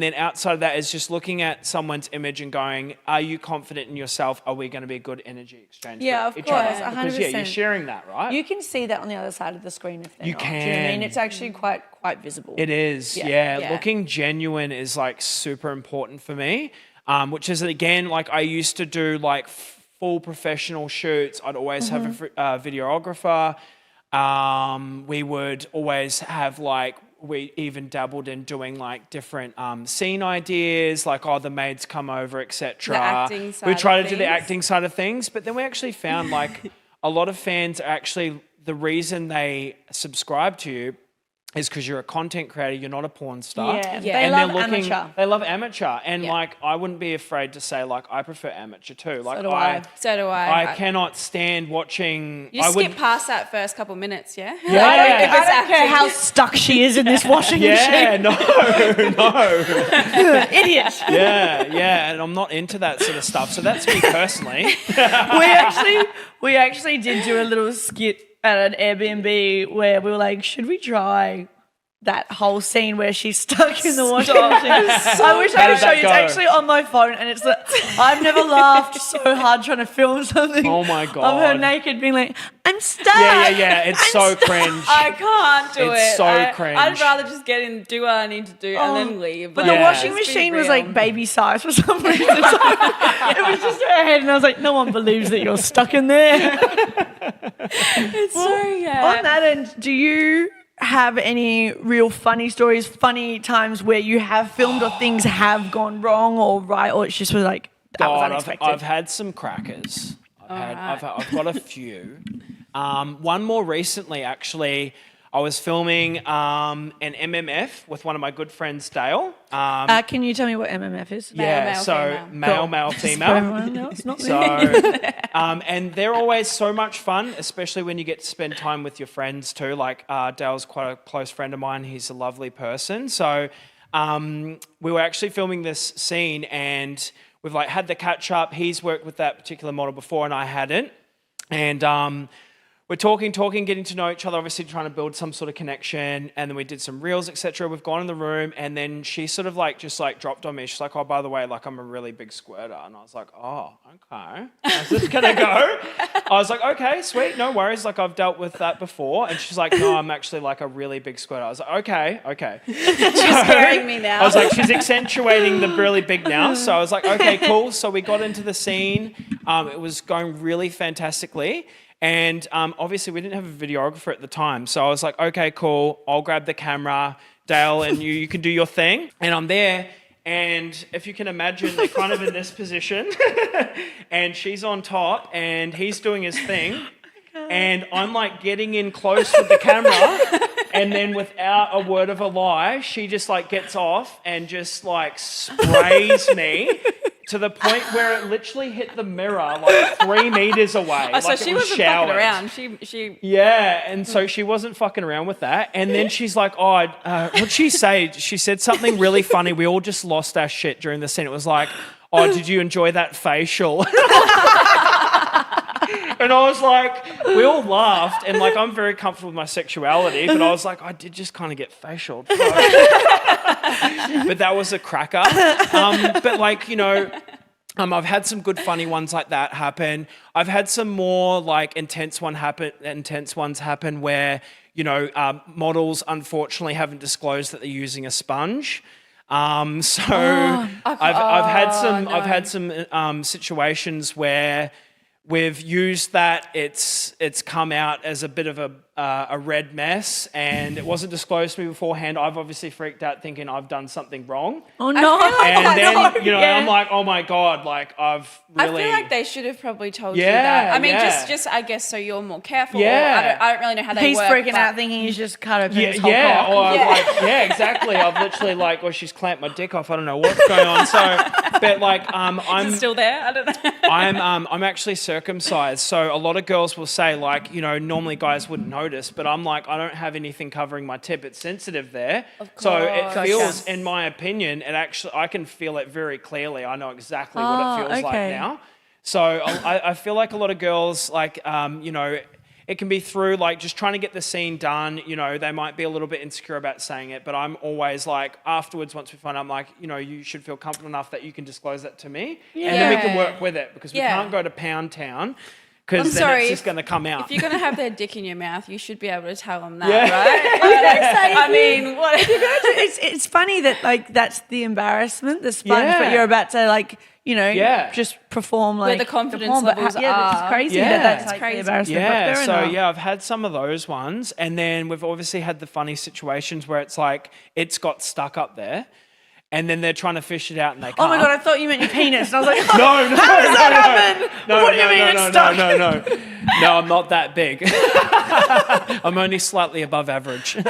then outside of that is just looking at someone's image and going, are you confident in yourself? Are we going to be a good energy exchange? Yeah, for of each course, other? Because yeah, 100%. you're sharing that, right? You can see that on the other side of the screen if they're You not. Do you know what I mean? can. It's actually quite visible. It is, Yeah. yeah. Yeah. Looking genuine is like super important for me, which is again, like I used to do like full professional shoots. I'd always have a videographer. We would always have like, we even dabbled in doing like different scene ideas, like the maids come over, etc. The acting side We try of to do the things. acting side of things, but then we actually found like a lot of fans are actually, the reason they subscribe to you is because you're a content creator, you're not a porn star. Yeah. Yeah. They And love they're looking, amateur. They love amateur. And Yeah. like, I wouldn't be afraid to say like, I prefer amateur too. Like do I. So do I. I cannot stand watching. You I skip would, past that first couple minutes, yeah? Yeah. I don't care how stuck she is in this washing yeah, machine. no. Idiot. Yeah, and I'm not into that sort of stuff. So that's me personally. We actually did do a little skit at an Airbnb where we were like, should we try that whole scene where she's stuck in the washing machine? I wish I How could did show that you. go? It's actually on my phone, and it's like, I've never laughed so hard trying to film something. Oh my Of her God. naked being like, I'm stuck. Yeah. It's I'm so stuck." cringe. I can't do It's it. so cringe. I'd rather just get in, do what I need to do, and then leave. But Like, the washing just be machine was real. like baby size for some reason. So it was just her head, and I was like, no one believes that you're stuck in there. It's so, yeah. On that end, do you have any real funny stories, funny times where you have filmed or things have gone wrong or right, or it's just was like, that was God, unexpected? I've had some crackers. I've got a few. One more recently, actually. I was filming an MMF with one of my good friends, Dale. Can you tell me what MMF is? male, female. male, For female. everyone else, not me. So, and they're always so much fun, especially when you get to spend time with your friends too. Like Dale's quite a close friend of mine. He's a lovely person. So we were actually filming this scene, and we've like had the catch up. He's worked with that particular model before, and I hadn't. And we're talking, getting to know each other, obviously trying to build some sort of connection. And then we did some reels, etc. We've gone in the room, and then she sort of like just like dropped on me. She's like, "Oh, by the way, like I'm a really big squirter." And I was like, "Oh, okay. How's this gonna go?" I was like, "Okay, sweet, no worries. Like I've dealt with that before." And she's like, "No, I'm actually like a really big squirter." I was like, "Okay." She's scaring me now. I was like, she's accentuating the really big now. So I was like, "Okay, cool." So we got into the scene. It was going really fantastically. And obviously we didn't have a videographer at the time. So I was like, okay, cool. I'll grab the camera. Dale, and you can do your thing. And I'm there. And if you can imagine, they're kind of in this position. And she's on top and he's doing his thing. And I'm like getting in close with the camera. And then without a word of a lie, she just like gets off and just like sprays me. To the point where it literally hit the mirror like 3 meters away. Oh, so like she was wasn't showered. fucking around. She. Yeah, and so she wasn't fucking around with that. And then she's like, "Oh, what'd she say?" She said something really funny. We all just lost our shit during the scene. It was like, "Oh, did you enjoy that facial?" And I was like, we all laughed, and like I'm very comfortable with my sexuality, but I was like, I did just kind of get facialed. But that was a cracker. But like, you know, I've had some good funny ones like that happen. I've had some more like intense ones happen where, you know, models unfortunately haven't disclosed that they're using a sponge. I've had some situations where we've used that. It's come out as a bit of a red mess, and it wasn't disclosed to me beforehand. I've obviously freaked out thinking I've done something wrong. Oh no! And then you know I'm like, oh my god, like I've really. I feel like they should have probably told you that. I mean, just I guess so you're more careful. Yeah. I don't really know how they He's work. freaking out thinking he's just cut open his whole yeah, cock. or like, yeah, exactly. I've literally like, or she's clamped my dick off. I don't know what's going on. So, but like, I'm Is it still there? I don't know. I'm actually circumcised, so a lot of girls will say like, you know, normally guys wouldn't notice, but I'm like, I don't have anything covering my tip. It's sensitive there, so it feels, in my opinion, it actually I can feel it very clearly. I know exactly what it feels like now. So I feel like a lot of girls like, you know. It can be through like just trying to get the scene done. You know, they might be a little bit insecure about saying it, but I'm always like, afterwards, once we find out, I'm like, you know, you should feel comfortable enough that you can disclose that to me. And then we can work with it, because we can't go to Pound Town, because then it's just going to come out. If you're going to have their dick in your mouth, you should be able to tell them that, right? I mean, what? It's funny that like that's the embarrassment, the sponge, but you're about to like, you know, just perform like where the confidence levels are. it's crazy. That's like crazy. the embarrassment. Yeah, but fair so enough. I've had some of those ones, and then we've obviously had the funny situations where it's like it's got stuck up there, and then they're trying to fish it out and they can't. Oh my god, I thought you meant your penis, and I was like, oh, No, how does that happen? What do you mean it's stuck? No, I'm not that big. I'm only slightly above average. We've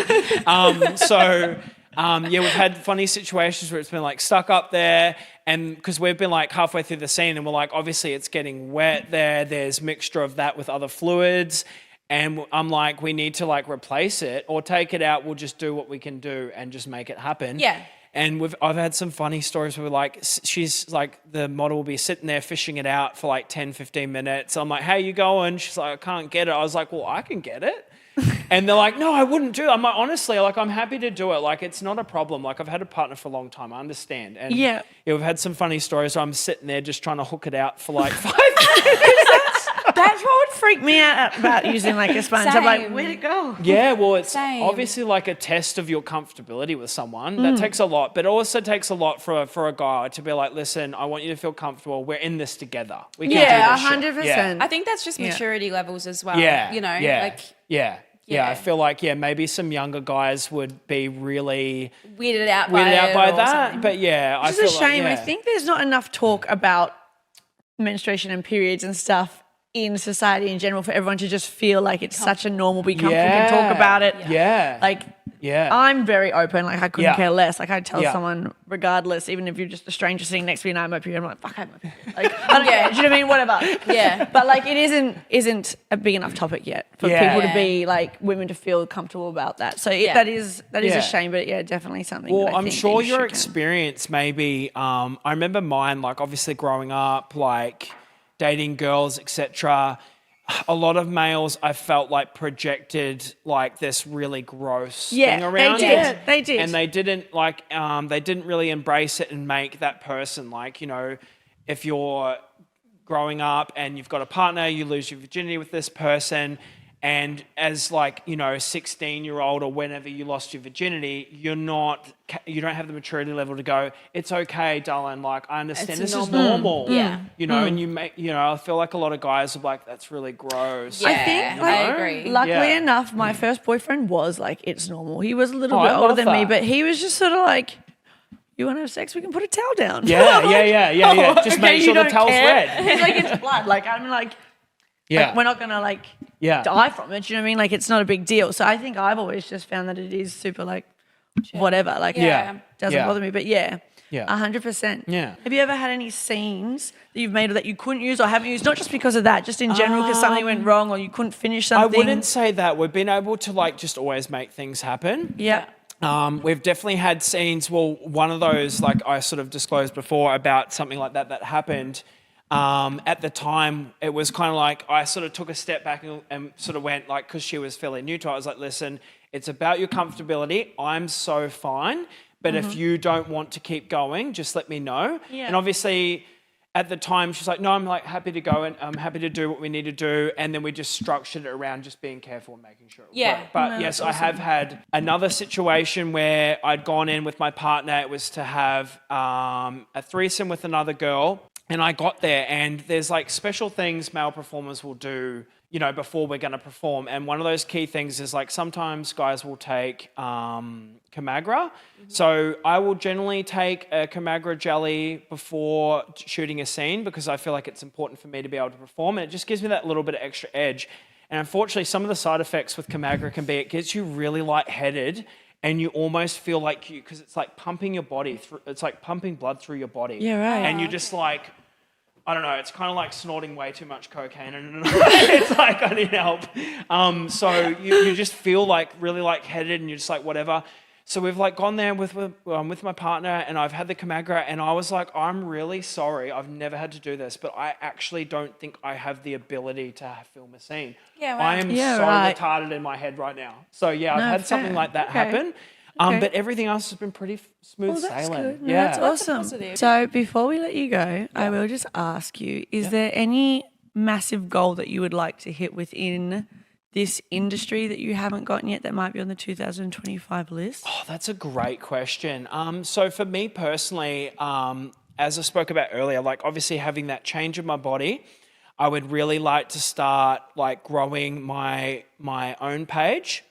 had funny situations where it's been like stuck up there, and because we've been like halfway through the scene and we're like, obviously it's getting wet there, there's mixture of that with other fluids, and I'm like, we need to like replace it or take it out. We'll just do what we can do and just make it happen. Yeah. And I've had some funny stories where like, she's like, the model will be sitting there fishing it out for like 10, 15 minutes. I'm like, how you going? She's like, I can't get it. I was like, well, I can get it. And they're like, no, I wouldn't do it. I'm like, honestly, like, I'm happy to do it. Like, it's not a problem. Like, I've had a partner for a long time. I understand. And we've had some funny stories where I'm sitting there just trying to hook it out for like 5 minutes. That's what would freak me out about using like a sponge. I'm like, where'd it go? Yeah, well, it's obviously like a test of your comfortability with someone. That takes a lot, but it also takes a lot for a guy to be like, listen, I want you to feel comfortable. We're in this together. We can do this 100%. shit. I think that's just maturity levels as well. Yeah. You know, like. Yeah, I feel like, maybe some younger guys would be really weirded out by that. something. But yeah, Which is a shame. I think there's not enough talk about menstruation and periods and stuff in society in general for everyone to just feel like it's such a normal, be comfortable, can talk about it. Yeah. Like, I'm very open. Like, I couldn't care less. Like, I'd tell someone regardless, even if you're just a stranger sitting next to me and I have my period, I'm like, fuck, I have my period. Like, I don't care. Do you know what I mean? Whatever. Yeah. But like, it isn't a big enough topic yet for people to be like, women to feel comfortable about that. So that is a shame, but definitely something. Well, that I I'm think sure you your should experience maybe, I remember mine, like obviously growing up, like dating girls, etc. a lot of males I felt like projected like this really gross Yeah, thing around they did. it. They did. And they didn't really embrace it and make that person like, you know, if you're growing up and you've got a partner, you lose your virginity with this person. And as like, you know, 16-year-old or whenever you lost your virginity, you don't have the maturity level to go, it's okay, darling. Like, I understand this is normal. Yeah. You know, and I feel like a lot of guys are like, that's really gross. Yeah, I think, I agree. Luckily Yeah. enough, my first boyfriend was like, it's normal. He was a little bit I older love than me, that. but he was just sort of like, you want to have sex? We can put a towel down. Yeah. Just make you sure the don't towel's care. red. It's like it's blood. Like I'm like, Yeah. like, we're not gonna like Yeah. die from it. Do you know what I mean? Like it's not a big deal. So I think I've always just found that it is super like whatever. Like Yeah. doesn't Yeah. bother me. But yeah. Yeah. 100%. Yeah. Have you ever had any scenes that you've made or that you couldn't use or haven't used? Not just because of that, just in general because something went wrong or you couldn't finish I something. wouldn't say that. We've been able to like just always make things happen. Yeah. We've definitely had scenes. Well, one of those, like I sort of disclosed before about something like that happened. At the time, it was kind of like I sort of took a step back and sort of went like, because she was fairly new to it, I was like, listen, it's about your comfortability. I'm so fine. But if you don't want to keep going, just let me know. Yeah. And obviously, at the time, she's like, no, I'm like happy to go and I'm happy to do what we need to do. And then we just structured it around just being careful and making sure it Yeah. worked. But No, yes, that's I have had another situation where I'd gone in with my partner. It was to have a threesome with another girl. And I got there and there's like special things male performers will do, you know, before we're going to perform. And one of those key things is like sometimes guys will take Comagra. So I will generally take a Comagra jelly before shooting a scene because I feel like it's important for me to be able to perform. And it just gives me that little bit of extra edge. And unfortunately, some of the side effects with Comagra can be it gets you really lightheaded and you almost feel like because it's like pumping your body through, it's like pumping blood through your body. Yeah, right. And you're just like, I don't know, it's kind of like snorting way too much cocaine and it's like, I need help. So you just feel like really lightheaded and you're just like, whatever. So we've like gone there with my partner and I've had the Comagra and I was like, I'm really sorry. I've never had to do this, but I actually don't think I have the ability to film a scene. Yeah, I am Yeah, so right. retarded in my head right now. So yeah, I've No, had something fair. like that Okay. happen. Okay. But everything else has been pretty smooth Oh, that's sailing. good. No, Yeah. that's awesome. positive. So before we let you go, I will just ask you, is there any massive goal that you would like to hit within this industry that you haven't gotten yet that might be on the 2025 list? Oh, that's a great question. So for me personally, as I spoke about earlier, like obviously having that change in my body, I would really like to start like growing my own page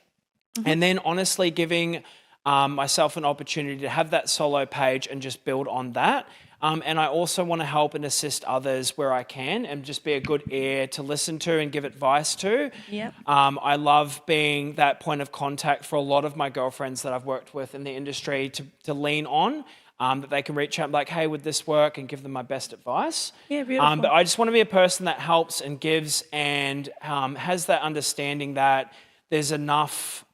and then honestly giving myself an opportunity to have that solo page and just build on that. And I also want to help and assist others where I can and just be a good ear to listen to and give advice to. Yep. I love being that point of contact for a lot of my girlfriends that I've worked with in the industry to lean on, that they can reach out and be like, hey, would this work? And give them my best advice. Yeah, beautiful. But I just want to be a person that helps and gives and has that understanding that there's enough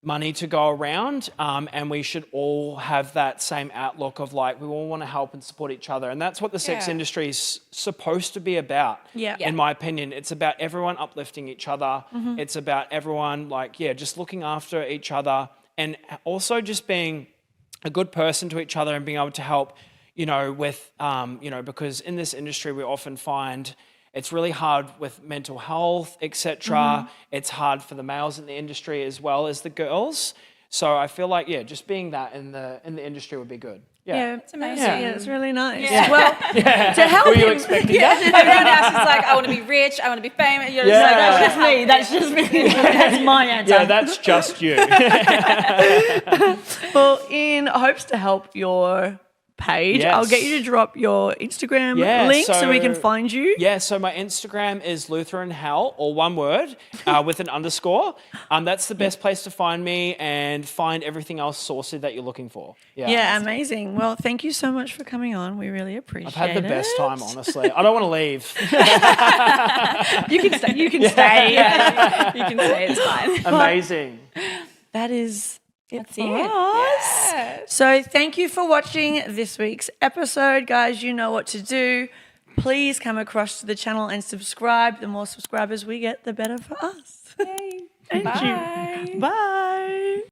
money to go around, and we should all have that same outlook of like we all want to help and support each other, and that's what the sex industry is supposed to be about. Yeah. In my opinion, it's about everyone uplifting each other. It's about everyone just looking after each other, and also just being a good person to each other and being able to help. With because in this industry we often find it's really hard with mental health, etc. It's hard for the males in the industry as well as the girls. So I feel like, just being that in the industry would be good. Yeah. It's amazing. Yeah. Yeah, it's really nice. Yeah. Well, to help Were you him- expecting that? Everyone else is like, I want to be rich, I want to be famous. You're Yeah. just like, That's just me. That's my answer. Yeah, that's just you. Well, in hopes to help your page, Yes. I'll get you to drop your Instagram link so we can find you. Yeah, so my Instagram is Lutheran Hell, or one word, with an underscore. That's the best place to find me and find everything else saucy that you're looking for. Yeah, amazing. Well, thank you so much for coming on. We really appreciate it. I've had the best time, honestly. I don't want to leave. You can stay. You can stay. you can say it's fine. Amazing. That is it That's for it. us. Yeah. So thank you for watching this week's episode, guys. You know what to do. please come across to the channel and subscribe. The more subscribers we get, the better for us. Yay. Thank Bye. you. Bye.